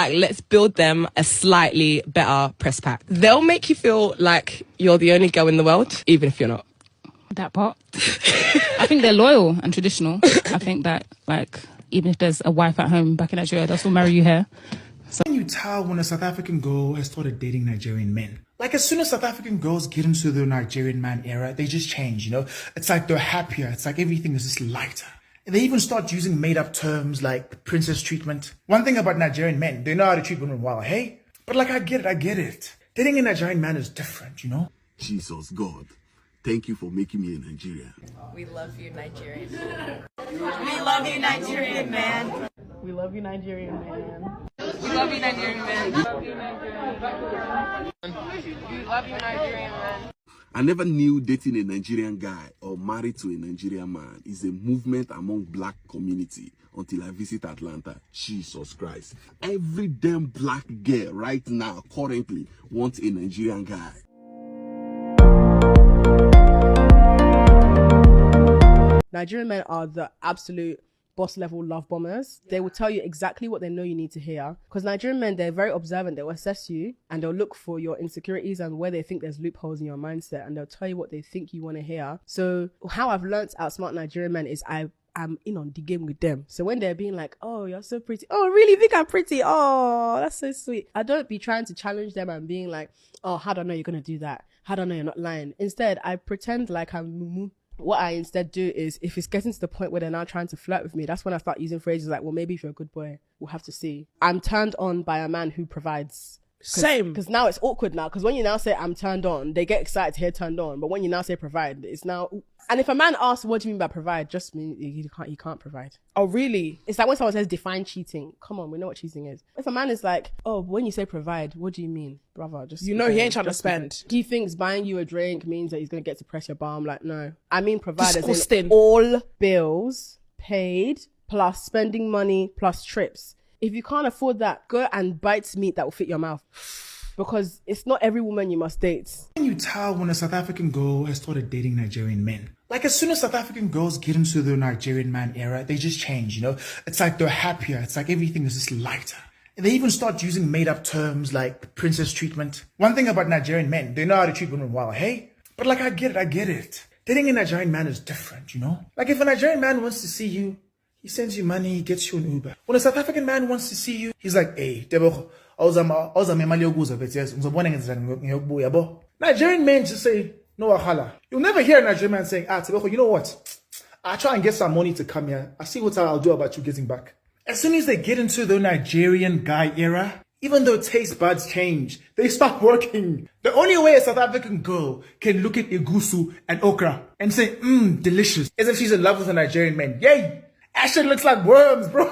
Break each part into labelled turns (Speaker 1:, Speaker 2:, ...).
Speaker 1: like, let's build them a slightly better press pack. They'll make you feel like you're the only girl in the world, even if you're not.
Speaker 2: That part. I think they're loyal and traditional. I think that, like, even if there's a wife at home back in Nigeria, they'll still marry you here.
Speaker 3: So can you tell when a South African girl has started dating Nigerian men? Like, as soon as South African girls get into the Nigerian man era, they just change, you know? It's like they're happier. It's like everything is just lighter. And they even start using made-up terms like princess treatment. One thing about Nigerian men, they know how to treat women well, hey? But like, I get it. Dating a Nigerian man is different, you know?
Speaker 4: Jesus, God. Thank you for making me a Nigerian.
Speaker 1: We love you, Nigerian.
Speaker 5: We love you, Nigerian man.
Speaker 1: We love you, Nigerian man.
Speaker 5: We love you, Nigerian man.
Speaker 1: We love you, Nigerian man. We love you, Nigerian man.
Speaker 4: I never knew dating a Nigerian guy or married to a Nigerian man is a movement among black community until I visit Atlanta. Jesus Christ. Every damn black girl right now, currently, wants a Nigerian guy.
Speaker 6: Nigerian men are the absolute boss level love bombers. They will tell you exactly what they know you need to hear. Because Nigerian men, they're very observant. They'll assess you and they'll look for your insecurities and where they think there's loopholes in your mindset, and they'll tell you what they think you want to hear. So how I've learned to outsmart Nigerian men is I'm in on the game with them. So when they're being like, oh, you're so pretty. Oh, really? You think I'm pretty? Oh, that's so sweet. I don't be trying to challenge them and being like, oh, how do I know you're going to do that? How do I know you're not lying? Instead, I pretend like I'm mumu. What I instead do is, if it's getting to the point where they're now trying to flirt with me, that's when I start using phrases like, well, maybe if you're a good boy, we'll have to see. I'm turned on by a man who provides.
Speaker 7: Same.
Speaker 6: Because now it's awkward now. Because when you now say I'm turned on, they get excited to hear turned on. But when you now say provide, it's now... And if a man asks, what do you mean by provide? Just mean he can't provide.
Speaker 7: Oh, really?
Speaker 6: It's like when someone says define cheating. Come on, we know what cheating is. If a man is like, oh, when you say provide, what do you mean? Brother, just...
Speaker 7: You know he ain't trying to spend.
Speaker 6: He thinks buying you a drink means that he's going to get to press your bum. Like, no. I mean provide as in
Speaker 7: Disgusting.
Speaker 6: all bills paid plus spending money plus trips. If you can't afford that, go and bite meat that will fit your mouth. Because it's not every woman you must date.
Speaker 3: Can you tell when a South African girl has started dating Nigerian men? Like, as soon as South African girls get into the Nigerian man era, they just change, you know? It's like they're happier. It's like everything is just lighter. And they even start using made-up terms like princess treatment. One thing about Nigerian men, they know how to treat women well, hey? But like, I get it. Dating a Nigerian man is different, you know? Like, if a Nigerian man wants to see you, he sends you money, he gets you an Uber. When a South African man wants to see you, he's like, hey, Tebogo, Nigerian men just say, no wahala. You'll never hear a Nigerian man saying, Tebogo, you know what? I'll try and get some money to come here. I'll see what I'll do about you getting back. As soon as they get into the Nigerian guy era, even though taste buds change, they stop working. The only way a South African girl can look at igusu and okra and say, delicious, is if she's in love with a Nigerian man. Yay! That shit looks like worms, bro.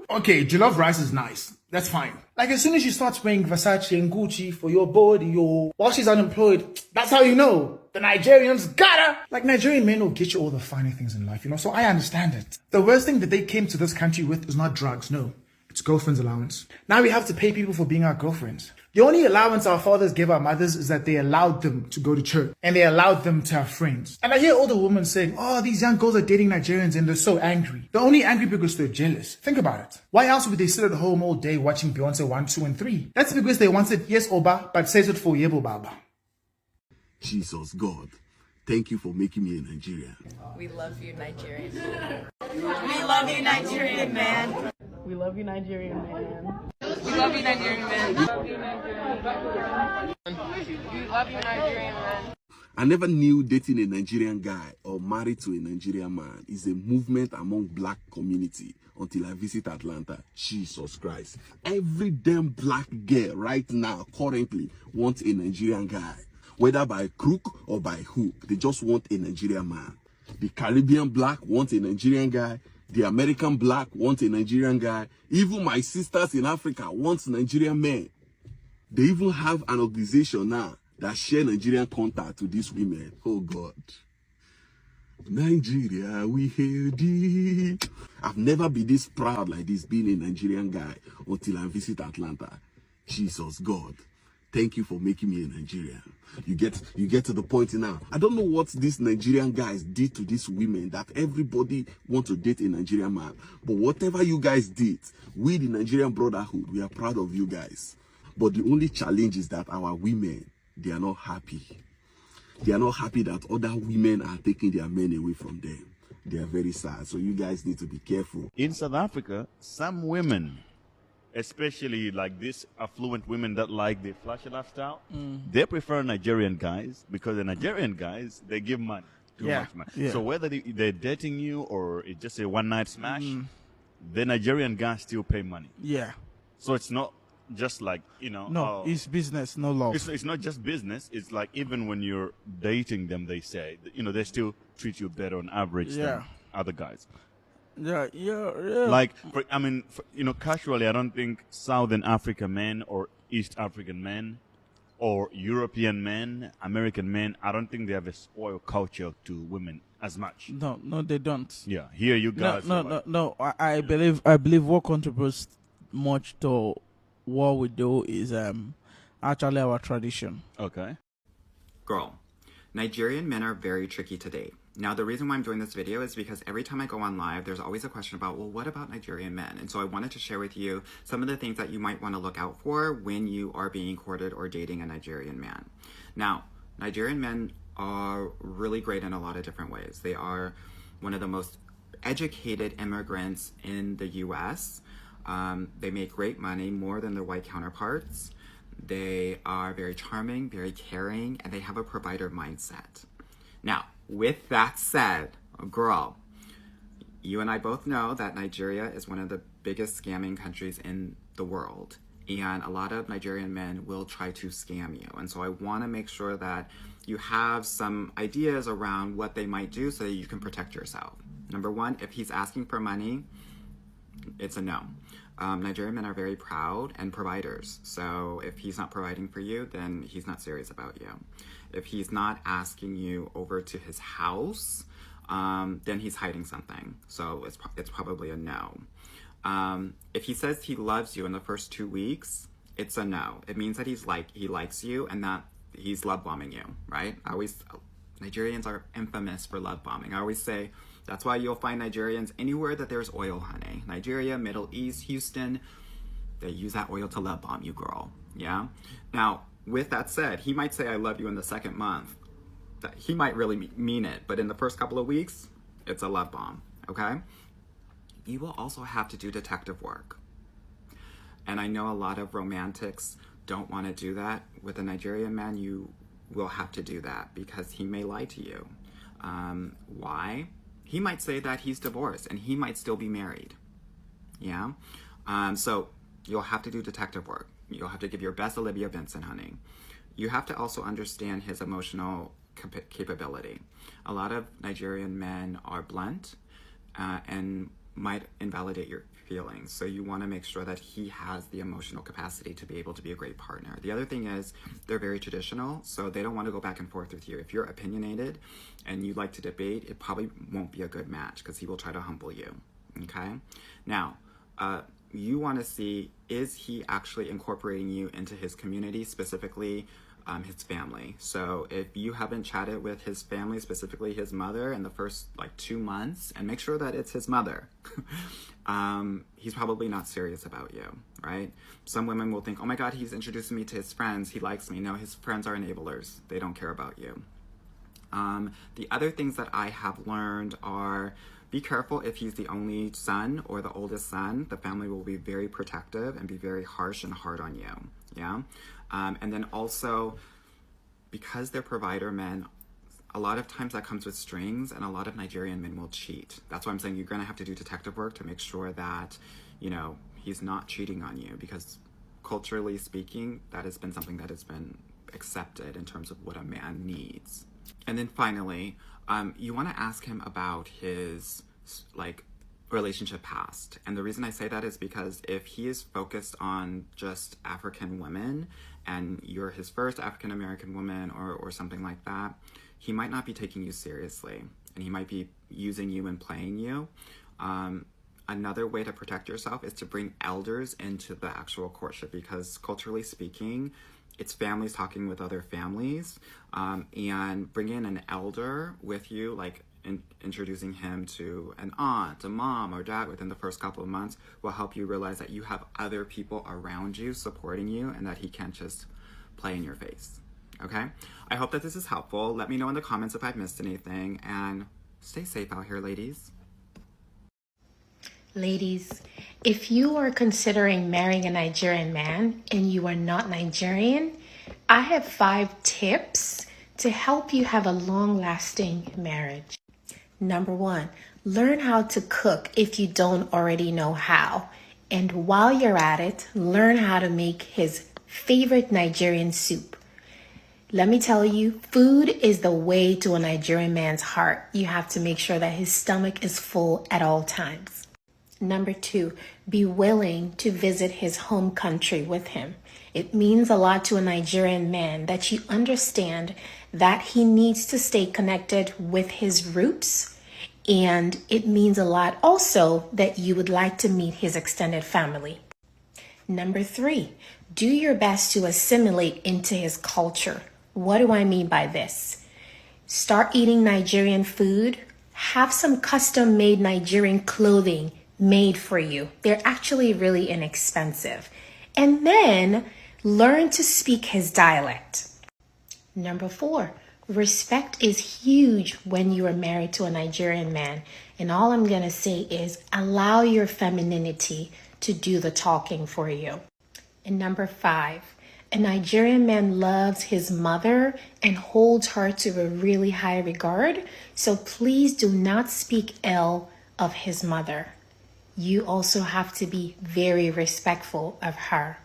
Speaker 3: Okay, jollof rice is nice. That's fine. Like, as soon as you start wearing Versace and Gucci for your body, while she's unemployed, that's how you know the Nigerians got her. Like, Nigerian men will get you all the finer things in life, you know, so I understand it. The worst thing that they came to this country with is not drugs, no. It's girlfriend's allowance. Now we have to pay people for being our girlfriends. The only allowance our fathers gave our mothers is that they allowed them to go to church and they allowed them to have friends. And I hear all the women saying, oh, these young girls are dating Nigerians and they're so angry. They're only angry because they're jealous. Think about it. Why else would they sit at home all day watching Beyonce 1, 2, and 3? That's because they wanted yes, Oba, but says it for Yebo Baba.
Speaker 4: Jesus, God. Thank you for making me a Nigerian.
Speaker 1: We love you, Nigerian.
Speaker 5: We love you, Nigerian man.
Speaker 1: We love you, Nigerian man.
Speaker 5: We love you, Nigerian man.
Speaker 1: We love you, Nigerian man. We love you, Nigerian man.
Speaker 4: I never knew dating a Nigerian guy or married to a Nigerian man is a movement among black community until I visit Atlanta. Jesus Christ. Every damn black girl right now, currently, wants a Nigerian guy. Whether by crook or by hook, they just want a Nigerian man. The Caribbean black wants a Nigerian guy. The American black wants a Nigerian guy. Even my sisters in Africa want Nigerian men. They even have an organization now that share Nigerian contact to these women. Oh God. Nigeria, we hail thee. I've never been this proud like this being a Nigerian guy until I visit Atlanta. Jesus, God. thank you for making me a Nigerian. You get to the point now. I don't know what these Nigerian guys did to these women that everybody wants to date a Nigerian man. But whatever you guys did, we the Nigerian brotherhood, we are proud of you guys. But the only challenge is that our women, they are not happy. They are not happy that other women are taking their men away from them. They are very sad. So you guys need to be careful.
Speaker 8: In South Africa, some women, especially like these affluent women that like the flashy lifestyle, they prefer Nigerian guys because the Nigerian guys, they give money, too much money.
Speaker 3: Yeah.
Speaker 8: So whether they're dating you or it's just a one-night smash, the Nigerian guys still pay money.
Speaker 3: Yeah.
Speaker 8: So it's not just like, you know.
Speaker 3: No, it's business, no love.
Speaker 8: It's not just business. It's like even when you're dating them, they say, you know, they still treat you better on average than other guys.
Speaker 3: Yeah.
Speaker 8: Like, you know, casually, I don't think Southern African men or East African men or European men, American men, I don't think they have a spoiled culture to women as much.
Speaker 3: No, they don't.
Speaker 8: Yeah, here you guys.
Speaker 3: No. I believe what contributes much to what we do is actually our tradition.
Speaker 8: Okay.
Speaker 9: Girl, Nigerian men are very tricky to date. Now, the reason why I'm doing this video is because every time I go on live, there's always a question about, well, what about Nigerian men? And so I wanted to share with you some of the things that you might want to look out for when you are being courted or dating a Nigerian man. Now, Nigerian men are really great in a lot of different ways. They are one of the most educated immigrants in the US. They make great money, more than their white counterparts. They are very charming, very caring, and they have a provider mindset. Now, with that said, girl, you and I both know that Nigeria is one of the biggest scamming countries in the world. And a lot of Nigerian men will try to scam you. And so I want to make sure that you have some ideas around what they might do so that you can protect yourself. Number one, if he's asking for money, it's a no. Nigerian men are very proud and providers. So if he's not providing for you, then he's not serious about you. If he's not asking you over to his house, then he's hiding something. So it's probably a no. If he says he loves you in the first 2 weeks, it's a no. It means that he likes you and that he's love bombing you, right? Nigerians are infamous for love bombing. I always say, that's why you'll find Nigerians anywhere that there's oil, honey. Nigeria, Middle East, Houston, they use that oil to love bomb you, girl. Yeah? Now, with that said, he might say, I love you in the second month. He might really mean it, but in the first couple of weeks, it's a love bomb, okay? You will also have to do detective work. And I know a lot of romantics don't want to do that. With a Nigerian man, you will have to do that because he may lie to you. Why? He might say that he's divorced and he might still be married. Yeah? So you'll have to do detective work. You'll have to give your best Olivia Benson, honey. You have to also understand his emotional capability. A lot of Nigerian men are blunt and might invalidate your feelings. So you want to make sure that he has the emotional capacity to be able to be a great partner. The other thing is they're very traditional, so they don't want to go back and forth with you. If you're opinionated and you like to debate, it probably won't be a good match because he will try to humble you. Okay? Now, you want to see, is he actually incorporating you into his community, specifically his family? So if you haven't chatted with his family, specifically his mother, in the first 2 months, and make sure that it's his mother, he's probably not serious about you, right? Some women will think, oh my God, he's introducing me to his friends, he likes me. No, his friends are enablers. They don't care about you. The other things that I have learned are, be careful if he's the only son or the oldest son. The family will be very protective and be very harsh and hard on you, yeah? And then also, because they're provider men, a lot of times that comes with strings, and a lot of Nigerian men will cheat. That's why I'm saying you're going to have to do detective work to make sure that, he's not cheating on you, because culturally speaking, that has been something that has been accepted in terms of what a man needs. And then finally, you want to ask him about his, relationship past. And the reason I say that is because if he is focused on just African women and you're his first African American woman or something like that, he might not be taking you seriously and he might be using you and playing you. Another way to protect yourself is to bring elders into the actual courtship, because culturally speaking, it's families talking with other families, and bringing an elder with you, like introducing him to an aunt, a mom, or dad within the first couple of months will help you realize that you have other people around you supporting you and that he can't just play in your face. Okay? I hope that this is helpful. Let me know in the comments if I've missed anything, and stay safe out here, ladies.
Speaker 10: Ladies, if you are considering marrying a Nigerian man and you are not Nigerian, I have 5 tips to help you have a long-lasting marriage. Number 1, learn how to cook if you don't already know how. And while you're at it, learn how to make his favorite Nigerian soup. Let me tell you, food is the way to a Nigerian man's heart. You have to make sure that his stomach is full at all times. Number 2, be willing to visit his home country with him. It means a lot to a Nigerian man that you understand that he needs to stay connected with his roots. And it means a lot also that you would like to meet his extended family. Number 3, do your best to assimilate into his culture. What do I mean by this? Start eating Nigerian food. Have some custom-made Nigerian clothing made for you. They're actually really inexpensive. And then learn to speak his dialect. Number 4, respect is huge when you are married to a Nigerian man. And all I'm going to say is allow your femininity to do the talking for you. And number 5, a Nigerian man loves his mother and holds her to a really high regard. So please do not speak ill of his mother. You also have to be very respectful of her.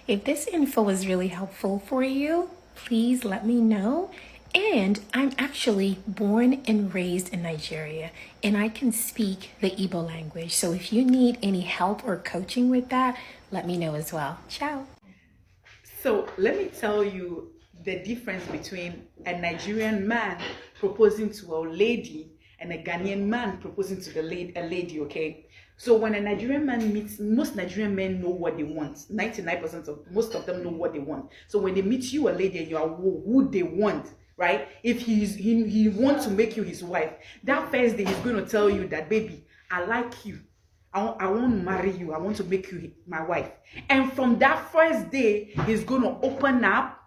Speaker 10: If this info was really helpful for you, please let me know. And I'm actually born and raised in Nigeria, and I can speak the Igbo language. So if you need any help or coaching with that, let me know as well. Ciao.
Speaker 11: So let me tell you the difference between a Nigerian man proposing to a lady and a Ghanaian man proposing to a lady, okay? So when a Nigerian man meets, most Nigerian men know what they want. 99% of, most of them know what they want. So when they meet you, a lady, and you are who they want, right? If he wants to make you his wife, that first day he's going to tell you that, baby, I like you. I want to marry you. I want to make you my wife. And from that first day, he's going to open up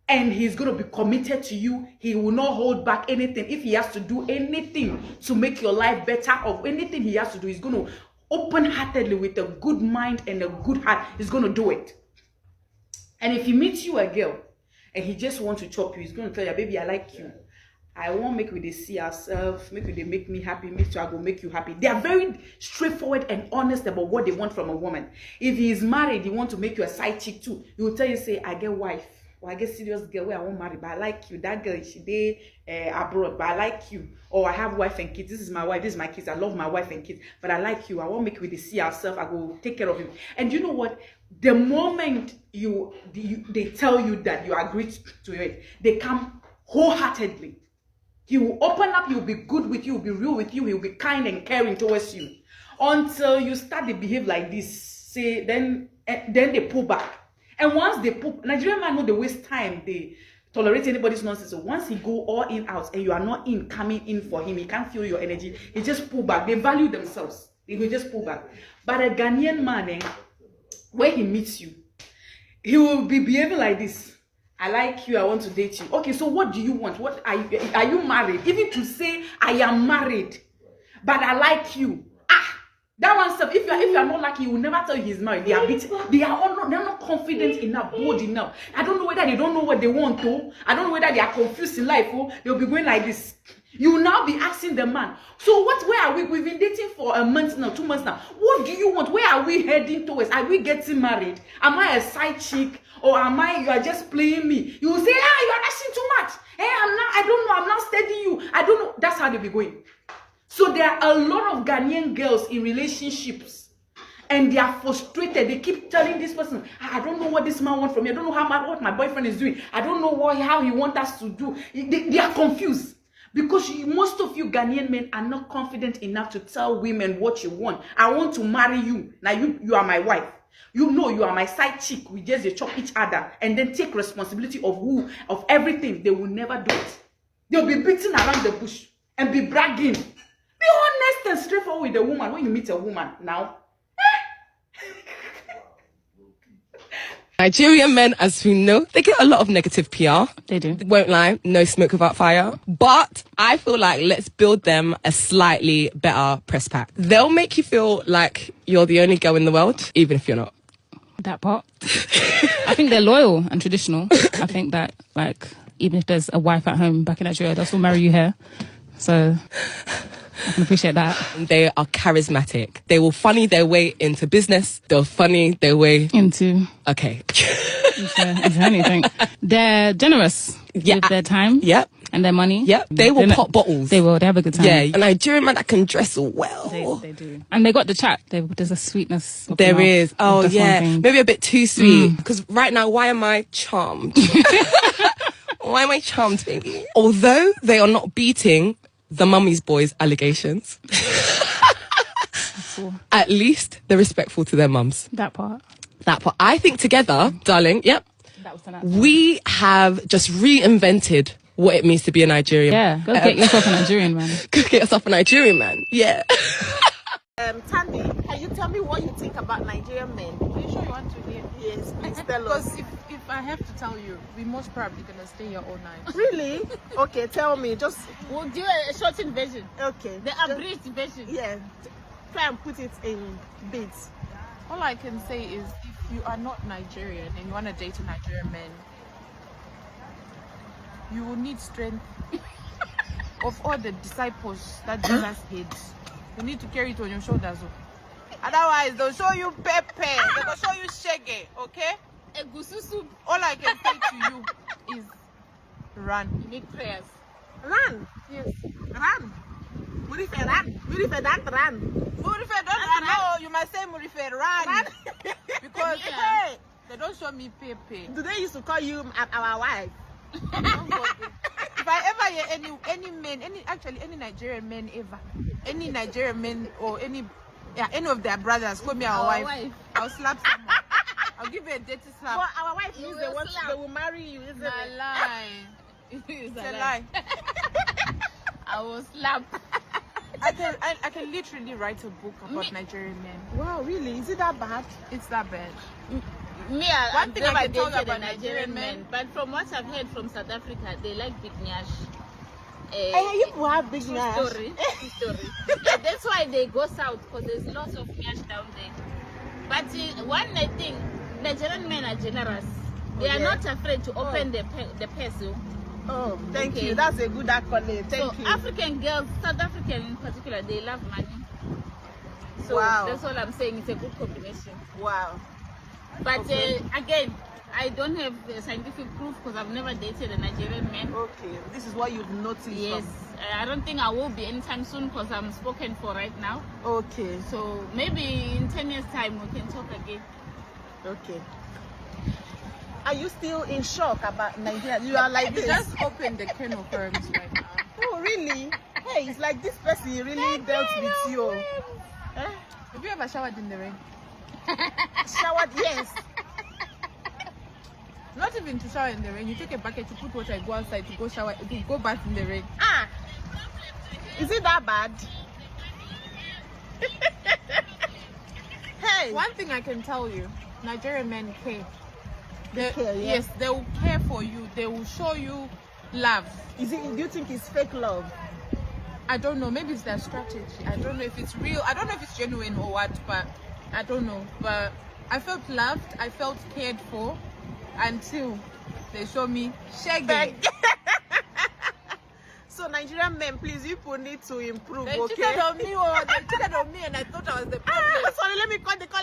Speaker 11: and he's going to be committed to you. He will not hold back anything. If he has to do anything to make your life better, or anything he has to do, he's going to open-heartedly, with a good mind and a good heart, he's going to do it. And if he meets you a girl and he just wants to chop you, he's going to tell you, baby, I like you. I won't make we they see ourselves, make they make me happy, make sure I go make you happy. They are very straightforward and honest about what they want from a woman. If he is married, he want to make you a side chick too. He will tell you, say, I get wife, or I get serious girl where I won't marry, but I like you. That girl, she dey abroad, but I like you. Or I have wife and kids. This is my wife, this is my kids. I love my wife and kids, but I like you. I won't make we they see ourselves. I go take care of him. And you know what? The moment they tell you that you agree to it, they come wholeheartedly. He will open up, he will be good with you, he will be real with you, he will be kind and caring towards you. Until you start to behave like this, say, then they pull back. And once they pull, Nigerian man know they waste time, they tolerate anybody's nonsense. So once he go all in out and you are not coming in for him, he can't feel your energy, he just pull back. They value themselves, they will just pull back. But a Ghanaian man, when he meets you, he will be behaving like this. I like you, I want to date you. Okay, so what do you want? What are you married? Even to say I am married, but I like you. That one stuff. If you are not lucky, he will never tell you he's married. They are not confident enough, bold enough. I don't know whether they don't know what they want to. I don't know whether they are confused in life. They'll be going like this. You will now be asking the man, so where are we? We've been dating for a month now, 2 months now. What do you want? Where are we heading towards? Are we getting married? Am I a side chick? Or you are just playing me? You will say, you are rushing too much. Hey, I don't know, I'm not steadying you. I don't know. That's how they be going. So there are a lot of Ghanaian girls in relationships, and they are frustrated. They keep telling this person, I don't know what this man wants from me. I don't know what my boyfriend is doing. I don't know how he wants us to do. They are confused. Because most of you Ghanaian men are not confident enough to tell women what you want. I want to marry you. Now you are my wife. You know you are my side chick. We just chop each other and then take responsibility of everything. They will never do it. They'll be beating around the bush and be bragging. Be honest and straightforward with a woman when you meet a woman now.
Speaker 1: Nigerian men, as we know, they get a lot of negative PR.
Speaker 2: They do.
Speaker 1: Won't lie, no smoke without fire. But I feel like let's build them a slightly better press pack. They'll make you feel like you're the only girl in the world, even if you're not.
Speaker 2: That part. I think they're loyal and traditional. I think that, like, even if there's a wife at home back in Nigeria, they'll still marry you here. So I can appreciate that.
Speaker 1: They are charismatic. They will funny their way into business. They'll funny their way
Speaker 2: into...
Speaker 1: Okay.
Speaker 2: into anything. They're generous with their time.
Speaker 1: Yep.
Speaker 2: And their money.
Speaker 1: Yep. They will pop bottles.
Speaker 2: They will. They have a good time.
Speaker 1: Yeah. A Nigerian man that can dress well.
Speaker 2: They do. And they got the chat. There's a sweetness.
Speaker 1: There is. Oh,
Speaker 2: That's
Speaker 1: yeah. Maybe a bit too sweet. Because right now, why am I charmed? Why am I charmed, baby? Although they are not beating the mummy's boys' allegations, at least they're respectful to their mums.
Speaker 2: That part.
Speaker 1: I think together, darling, yep, we have just reinvented what it means to be a Nigerian.
Speaker 2: Yeah, go get yourself a Nigerian man.
Speaker 1: Go get yourself a Nigerian man. Yeah.
Speaker 7: Tandy, can you tell me what you think about Nigerian men?
Speaker 12: Are you sure you want to hear?
Speaker 7: Yes, please tell us.
Speaker 12: Because if I have to tell you, we're most probably gonna stay here all night.
Speaker 7: Really? Okay, tell me. Just
Speaker 13: we'll do a shortened version.
Speaker 7: Okay.
Speaker 13: The abridged version.
Speaker 7: Yeah. Try and put it in bits.
Speaker 12: All I can say is, if you are not Nigerian and you want to date a Nigerian man, you will need strength of all the disciples that Jesus had. You need to carry it on your shoulders. Otherwise, they'll show you pepe. They will show you shege. Okay? All I can say to you is run.
Speaker 13: You make prayers.
Speaker 7: Run.
Speaker 12: Yes.
Speaker 7: Run. Murife run. Murife don't run.
Speaker 12: Murife don't run. No, you must say Murife run. Because
Speaker 7: hey,
Speaker 12: they don't show me pepe.
Speaker 7: Do they used to call you our wife?
Speaker 12: If I ever hear any man, any Nigerian man ever, any Nigerian man or any of their brothers call me our wife, I'll slap someone. I'll give you a dirty slap.
Speaker 7: But our wife is the one they will marry you, isn't it?
Speaker 12: A lie. It's a lie.
Speaker 13: I will slap.
Speaker 12: I can literally write a book about Nigerian men.
Speaker 7: Wow, really? Is it that bad?
Speaker 12: It's that bad.
Speaker 13: Me,
Speaker 12: one thing I can tell you
Speaker 13: about Nigerian men, but from what I've heard from South Africa, they like big nyash.
Speaker 7: You have big nyash.
Speaker 13: True story. That's why they go south, because there's lots of nyash down there. But one thing, Nigerian men are generous. They are not afraid to open the purse.
Speaker 7: Oh, thank you. That's a good accolade. Thank you.
Speaker 13: African girls, South African in particular, they love money. So that's all I'm saying. It's a good combination.
Speaker 7: Wow.
Speaker 13: But again, I don't have the scientific proof because I've never dated a Nigerian man.
Speaker 7: Okay, this is what you've noticed.
Speaker 13: Yes, I don't think I will be anytime soon because I'm spoken for right now.
Speaker 7: Okay.
Speaker 13: So maybe in 10 years' time we can talk again.
Speaker 7: Okay. Are you still in shock about Nigeria? You are like this.
Speaker 12: Just open the can of worms right now.
Speaker 7: Oh, really? Hey, it's like this person really dealt with you.
Speaker 12: Have you ever showered in the rain?
Speaker 7: Showered, yes.
Speaker 12: Not even to shower in the rain. You take a bucket, you put water, you go outside to go shower, to go bath in the rain.
Speaker 7: Is it that bad? Hey.
Speaker 12: One thing I can tell you, Nigerian men care.
Speaker 7: Yes,
Speaker 12: they will care for you. They will show you love.
Speaker 7: Do you think it's fake love?
Speaker 12: I don't know. Maybe it's their strategy. I don't know if it's real. I don't know if it's genuine or what, but I don't know. But I felt loved. I felt cared for until they show me shaggy.
Speaker 7: So Nigerian men, please, you people need to improve.
Speaker 12: They
Speaker 7: okay?
Speaker 12: cheated on me, and I thought I was the problem.
Speaker 7: Sorry, let me cut the call.